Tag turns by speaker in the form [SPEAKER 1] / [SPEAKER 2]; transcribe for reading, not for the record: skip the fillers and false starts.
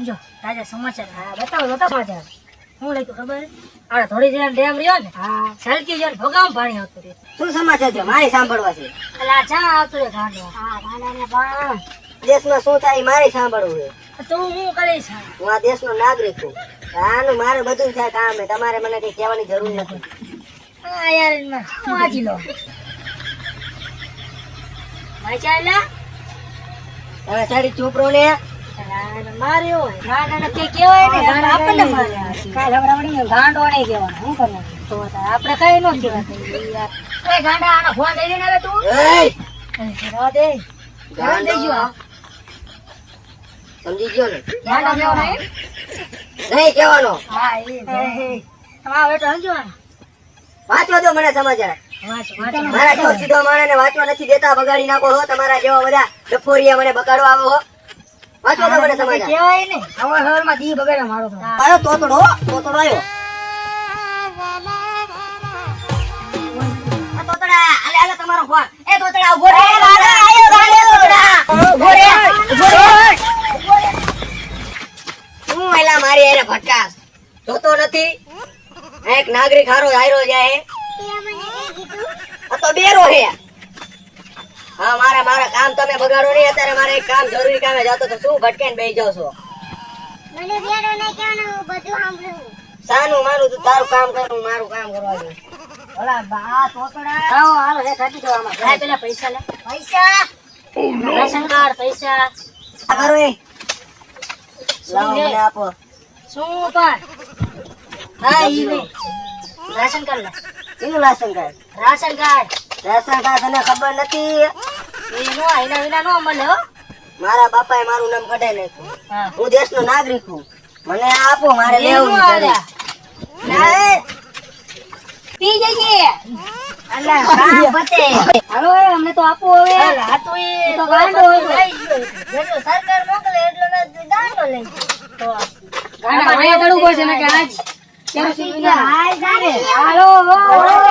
[SPEAKER 1] અંજો તાજા સમાચાર. હા બતાવો સમાચાર. હું લખ્યું ખબર? આ થોડી જણ ડેમ રહ્યો ને, હા સલકી જણ ભગામ પાણી આવતું રે.
[SPEAKER 2] શું સમાચાર છે? મારે સાંભળવા છે.
[SPEAKER 1] અલા ચા આવતું રે ગાંડો. હા ગાંડાને પણ
[SPEAKER 2] દેશમાં શું થાય મારે સાંભળવું છે.
[SPEAKER 1] તું હું કરીશ?
[SPEAKER 2] હું આ દેશનો નાગરિક છું. આનું મારે બધું થાય કામ છે. તમારે મને કઈ કહેવાની જરૂર નથી.
[SPEAKER 1] હા યાર વાંચી લો. વાંચાયેલા
[SPEAKER 2] તમે સાડી ચૂપ રહો ને.
[SPEAKER 1] માર્યો હોય ગાંડાને તે કહેવાય ને, ગાંડા આપણને મારે. કાલ હમણાં ગાંડો નહીં કહેવાનો. શું કરવાનું? તો આપણે કઈ ન કહેવાય યાર. એ ગાંડા આનો ફોન લઈ લઈને આવે તું. રવા દે. ગાંડો થઈ ગયો.
[SPEAKER 2] સમજી ગયો ને?
[SPEAKER 1] ગાંડા કહેવાનો
[SPEAKER 2] નહીં કહેવાનો.
[SPEAKER 1] હા એ તમારો બેટો સમજો.
[SPEAKER 2] વાંચવા દો મને સમાચાર.
[SPEAKER 1] વાંચો
[SPEAKER 2] મારા જેવો સીધો માણસને વાંચવા નથી દેતા, બગાડી નાખો છો. તમારા જેવા બધા ડફોરિયા મને બગાડવા આવો છો. વાંચવા દો મને સમાચાર.
[SPEAKER 1] કહેવાય ને સવાર સવારમાં દી બગાડે મારો તો.
[SPEAKER 2] આવ્યો તોતડો આવ્યો. આ તોતડા આલે આલે તમારો ફોન. એ તોતડા ઉભો રે. આયો તોતડા ઉભો રે. હું એલા મારી એને ભટકાસ જોતો નથી. એક નાગરિક હારો જાય. આ તો બેરો હે. હા મારા કામ તમે બગાડો નહીં. અત્યારે મારે એક કામ જરૂરી કામે જતો તો શું ભટકાઈને બેસી જાવ છો?
[SPEAKER 3] મને બેરો નહીં કહેવાનું, હું બધું સાંભળું.
[SPEAKER 2] સાનું માનું તું તારું કામ કરું, મારું કામ કરવા દે. ઓલા બા તોતડા આવો હાલો હે કાઢી દો આમાં.
[SPEAKER 1] લાય પેલા પૈસા લે.
[SPEAKER 2] પૈસા
[SPEAKER 1] રાશન કાર્ડ પૈસા
[SPEAKER 2] આ કરો એ લાવો મને આપો.
[SPEAKER 1] શું પણ? હા ઈ લે રાશન કાર્ડ લે.
[SPEAKER 2] એનું ration card.
[SPEAKER 1] Ration card
[SPEAKER 2] ration card તને ખબર નથી?
[SPEAKER 1] એ નો એના વિના નો મળે હો.
[SPEAKER 2] મારા બાપાએ મારું નામ કઢાઈ નાખ્યું.
[SPEAKER 1] હા
[SPEAKER 2] હું દેશનો નાગરિક છું. મને આ આપો, મારે લેવું
[SPEAKER 1] લેવું
[SPEAKER 2] છે.
[SPEAKER 1] આલે. પી જઈએ. અલા કામ પતે. હાલો એ અમને તો આપો હવે. આ તો એ તો ગાંડો લઈ ગયો. જેટલો સરકાર મોકલે એટલો ને ગાંડો લઈ ગયો. તો ગાંડા વાયા દડું પડશે ને કે આજ કેમ સીધું ના હાય જાને. હાલો